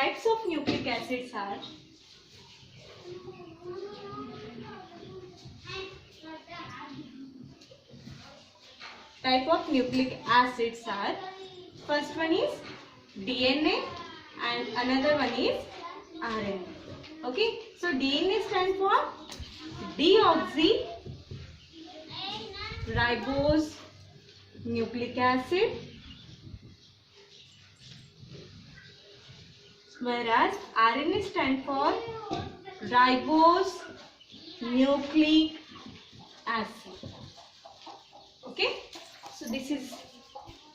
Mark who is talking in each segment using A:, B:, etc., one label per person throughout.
A: types of nucleic acids are first one is DNA and another one is RNA. Okay, so DNA stands for deoxyribose nucleic acid, whereas RNA stands for ribose nucleic acid. Okay, so this is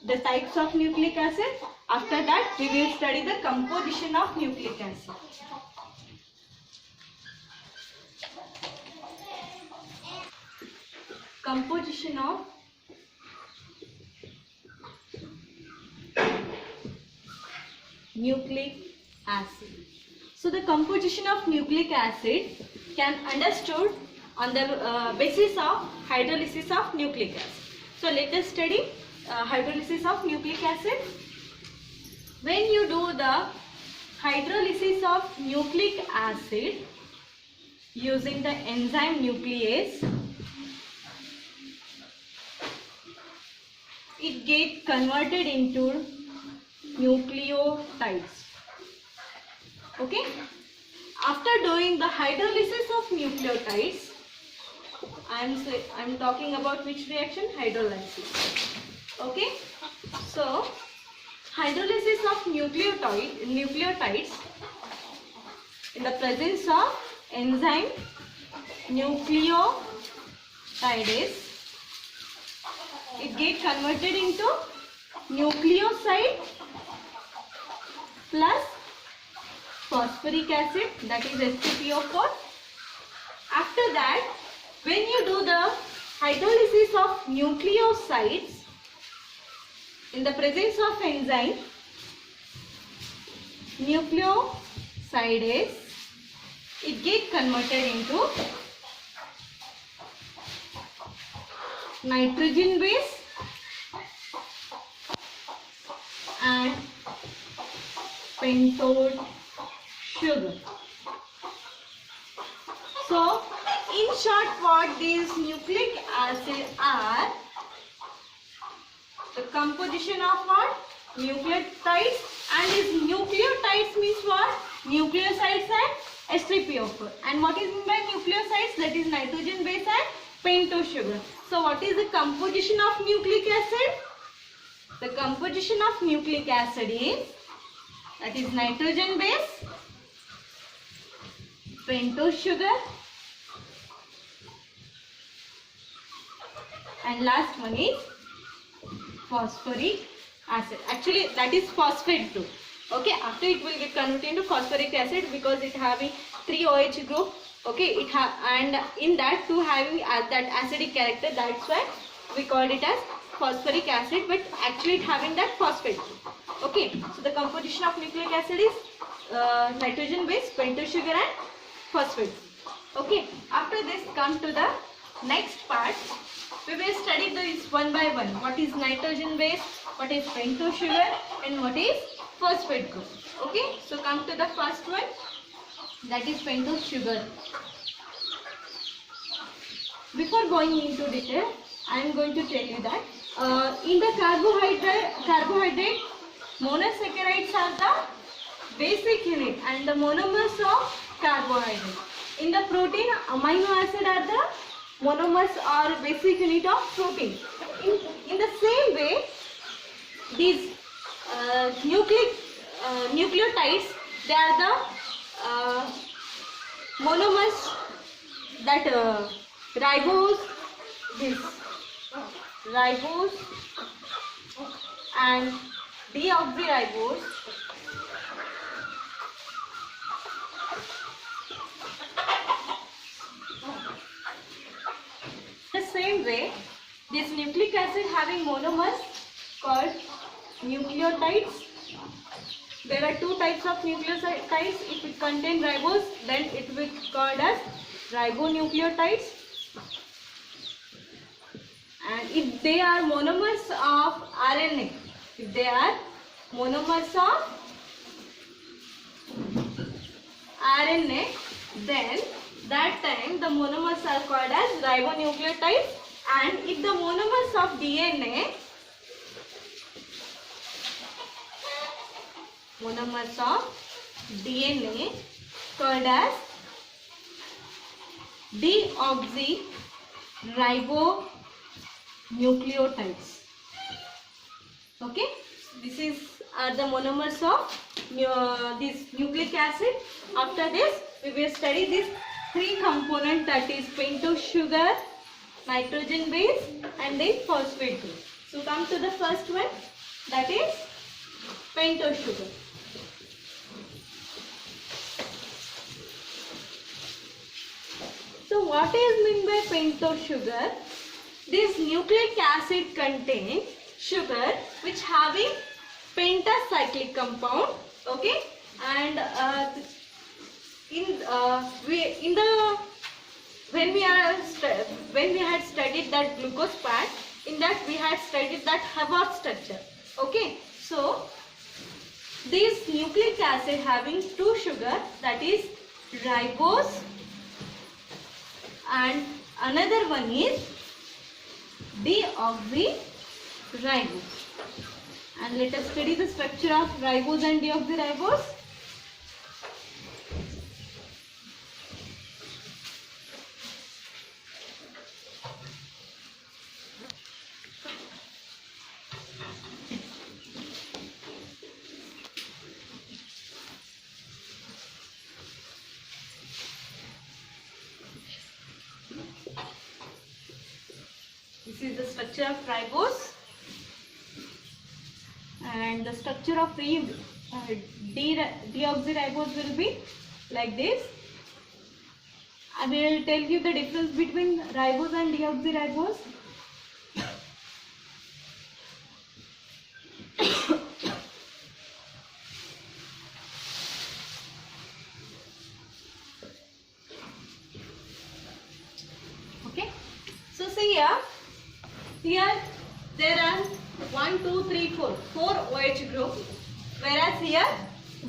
A: the types of nucleic acid. After that we will study the composition of nucleic acid. Composition of nucleic acid. So the composition of nucleic acid can understood on the basis of hydrolysis of nucleic acid. So let us study hydrolysis of nucleic acid. When you do the hydrolysis of nucleic acid using the enzyme nuclease, it gets converted into nucleotides. Okay, after doing the hydrolysis of nucleotides, I'm talking about which reaction? Hydrolysis. Okay, so hydrolysis of nucleotides in the presence of enzyme nucleotidase, it gets converted into nucleoside plus phosphoric acid, that is H3PO4. After that, when you do the hydrolysis of nucleosides in the presence of enzyme nucleosidase, it gets converted into nitrogen base and pentose sugar. So in short, what these nucleic acids are, the composition of what? Nucleotides, and these nucleotides means what? Nucleosides and H3PO4. And what is meant by nucleosides? That is nitrogen base and pentose sugar. So what is the composition of nucleic acid? The composition of nucleic acid is, that is nitrogen base, pentose sugar, and last one is phosphoric acid. Actually that is phosphate group. Okay, after it will get converted into phosphoric acid because it having 3 OH group. Okay, and in that too having that acidic character, that's why we called it as phosphoric acid, but actually it having that phosphate group. Okay, so the composition of nucleic acid is nitrogen base, pentose sugar and phosphate. Okay, after this come to the next part. We will study this one by one. What is nitrogen base, what is pentose sugar, and what is phosphate group. Okay, so come to the first one, that is pentose sugar. Before going into detail, I am going to tell you that in the carbohydrate, monosaccharides are the basic unit and the monomers of carbohydrate. In the protein, amino acid are the monomers or basic unit of protein. In the same way, these nucleotides, they are the monomers, that ribose and deoxyribose the same way. This nucleic acid having monomers called nucleotides. There are two types of nucleotides. If it contains ribose, then it will be called as ribonucleotides. And if they are monomers of RNA, if they are monomers of RNA, then that time the monomers are called as ribonucleotides, and if the monomers of DNA called as deoxyribonucleotides. Okay, this is the monomers of this nucleic acid. After this, we will study this three component, that is pentose sugar, nitrogen base, and then phosphate group. So come to the first one, that is pentose sugar. So what is meant by pentose sugar? This nucleic acid contains sugar which having pentacyclic compound, okay, and when we had studied that glucose part, in that we had studied that Hubbard structure. Okay, so this nucleic acid having two sugar, that is ribose, and another one is deoxyribose. And let us study the structure of ribose and deoxyribose. This is the structure of ribose, and the structure of deoxyribose will be like this. I will tell you the difference between ribose and deoxyribose. Okay, so see here there are 1, 2, 3, 4 OH group, whereas here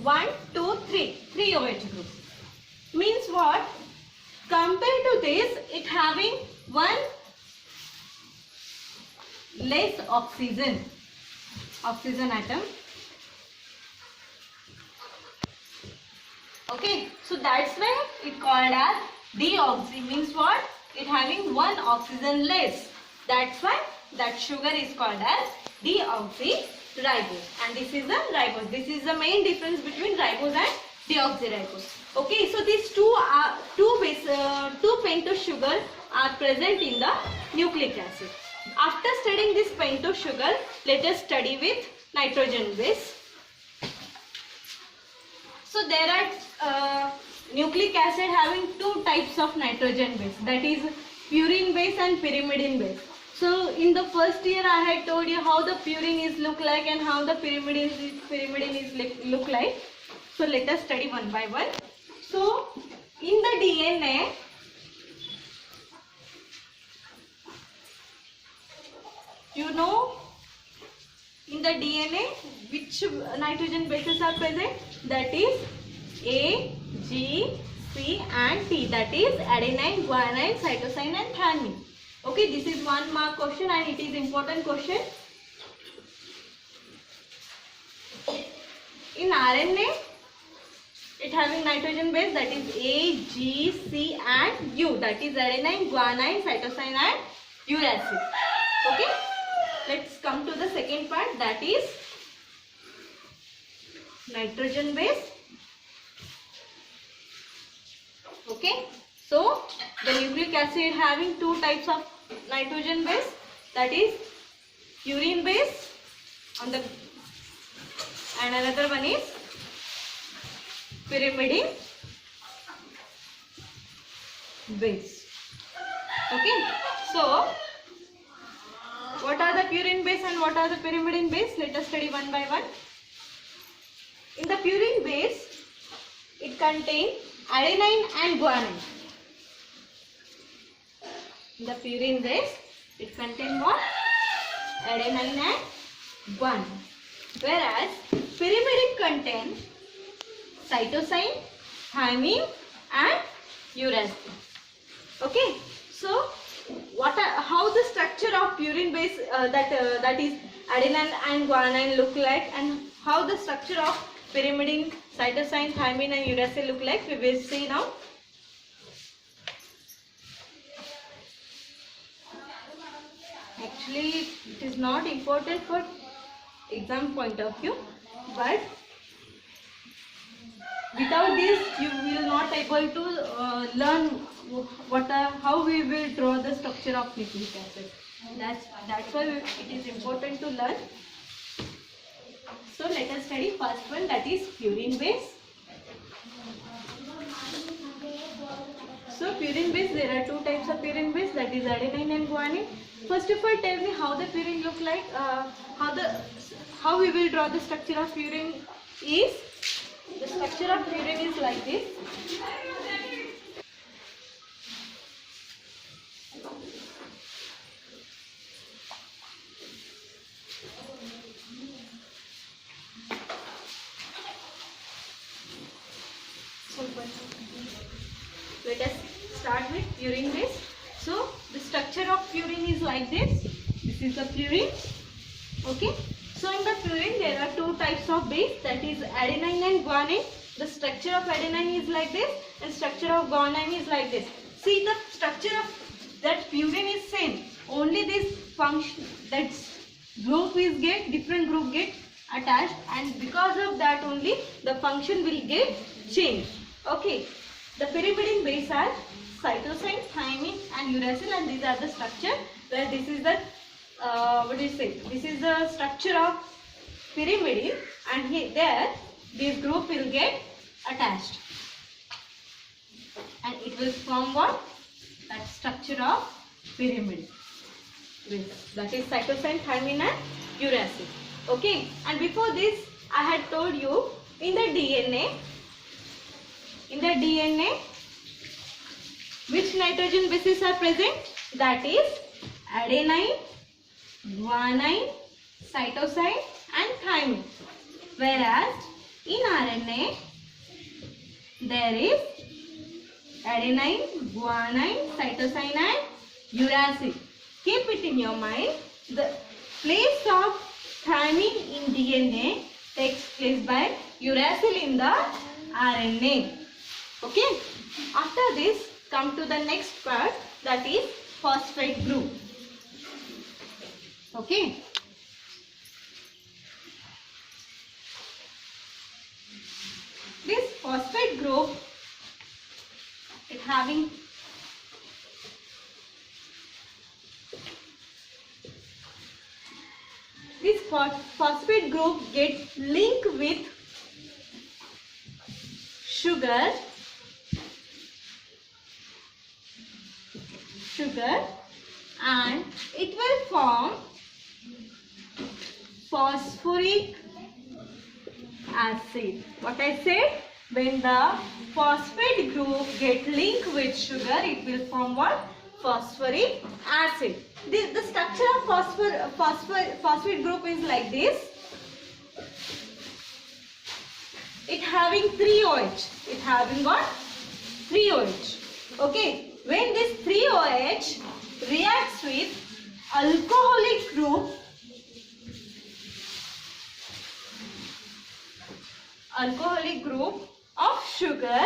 A: 1, 2, 3 OH group. Means what? Compared to this, it having one less oxygen atom. Okay, so that's why it called as deoxy. Means what? It having one oxygen less. That's why that sugar is called as deoxyribose, and this is the ribose. This is the main difference between ribose and deoxyribose. Okay, so these two pentose sugar are present in the nucleic acid. After studying this pentose sugar, let us study with nitrogen base. So there are nucleic acid having two types of nitrogen base, that is purine base and pyrimidine base. So in the first year I had told you how the purine is look like and how the pyrimidine is look like. So let us study one by one. So in the DNA, you know, in the DNA which nitrogen bases are present? That is A, G, C and T, that is adenine, guanine, cytosine and thymine. Okay, this is 1 mark question and it is important question. In RNA, it having nitrogen base, that is A, G, C and U, that is adenine, guanine, cytosine and uracil. Okay, let's come to the second part, that is nitrogen base. Okay, so the nucleic acid having two types of nitrogen base, that is purine base and another one is pyrimidine base. Okay, so what are the purine base and what are the pyrimidine base? Let us study one by one. In the purine base, it contains adenine and guanine. In the purine base, it contains what? Adenine and guanine. Whereas pyrimidine contains cytosine thymine and uracil. Okay, so how the structure of purine base that is adenine and guanine look like, and how the structure of pyrimidine, cytosine, thymine and uracil look like, we will see now. Actually it is not important for exam point of view, but without this you will not able to learn how we will draw the structure of nucleic acid. That's why it is important to learn. So let us study first one, that is purine base. So purine base, there are two types of purine base, that is adenine and guanine. First of all, tell me how the purine look like. How we will draw the structure of purine is, the structure of purine is like this. Let us start with purine base. So the structure of purine is like this. This is the purine. Okay. So in the purine there are two types of base, that is adenine and guanine. The structure of adenine is like this and structure of guanine is like this. See, the structure of that purine is same. Only this function, that group is different group get attached, and because of that only the function will get changed. Okay. The pyrimidine base are cytosine, thymine and uracil, and these are the structure where this is the this is the structure of pyrimidine, and there this group will get attached and it will form what? That structure of pyrimidine. That is cytosine, thymine and uracil. Okay, and before this I had told you in the DNA which nitrogen bases are present? That is adenine, guanine, cytosine and thymine. Whereas in RNA there is adenine, guanine, cytosine and uracil. Keep it in your mind. The place of thymine in DNA takes place by uracil in the RNA. Okay. After this, come to the next part, that is phosphate group. Okay. This phosphate group, it having this phosphate group get linked with sugar and it will form phosphoric acid. What I said? When the phosphate group get linked with sugar, it will form what? Phosphoric acid. The structure of phosphate group is like this. It having 3 OH. It having what? 3 OH. Okay. When this 3 OH reacts with alcoholic group, of sugar,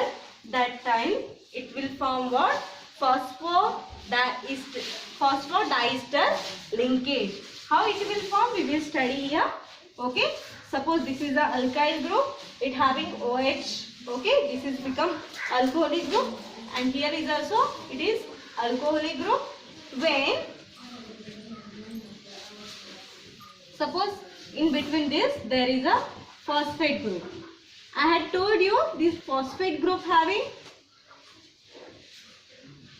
A: that time it will form what? Phosphodiester linkage. How it will form? We will study here. Okay. Suppose this is the alkyl group. It having OH. Okay. This is become alcoholic group. And here is also, it is alcoholic group. When, suppose in between this, there is a phosphate group. I had told you this phosphate group having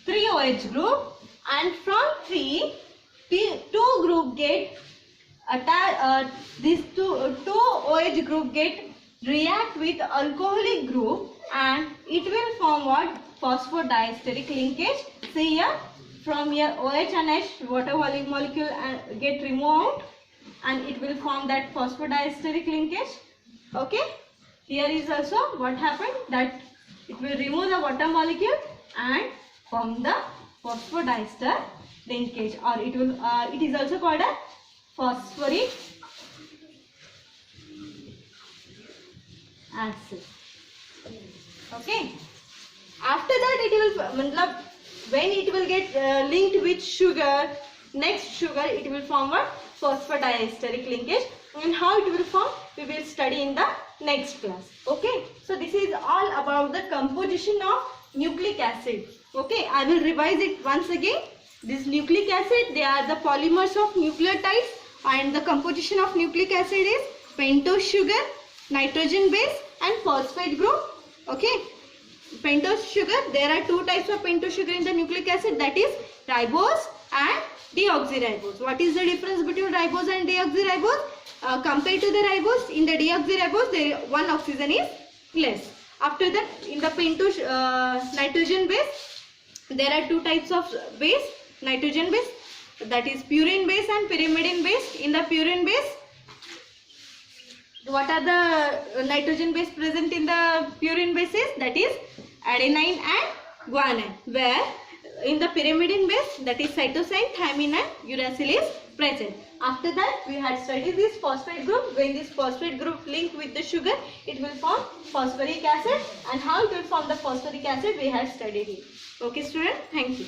A: 3 OH group, and from 3, 2 group get attached, these two OH group get react with alcoholic group, and it will form what? Phosphodiesteric linkage. See here, from here OH and H, water molecule get removed and it will form that phosphodiesteric linkage. Okay. Here is also what happened, that it it will remove the water molecule and form the phosphodiester linkage, or it is also called a phosphoric acid. Okay. After that it will, when it will get linked with sugar, next sugar, it will form a phosphodiesteric linkage, and how it will form we will study in the next class. Okay. So this is all about the composition of nucleic acid. Okay. I will revise it once again. This nucleic acid, they are the polymers of nucleotides, and the composition of nucleic acid is pentose sugar, nitrogen base and phosphate group. Okay. Pentose sugar, there are two types of pentose sugar in the nucleic acid, that is ribose and deoxyribose. What is the difference between ribose and deoxyribose? Compared to the ribose, in the deoxyribose there one oxygen is less. After that, in the pentose nitrogen base, there are two types of base, nitrogen base, that is purine base and pyrimidine base. In the purine base, what are the nitrogen base present in the purine bases? That is adenine and guanine. Where in the pyrimidine base, that is cytosine, thymine and uracil is present. After that, we had studied this phosphate group. When this phosphate group link with the sugar, it will form phosphoric acid, and how it will form the phosphoric acid we had studied it. Okay student, thank you.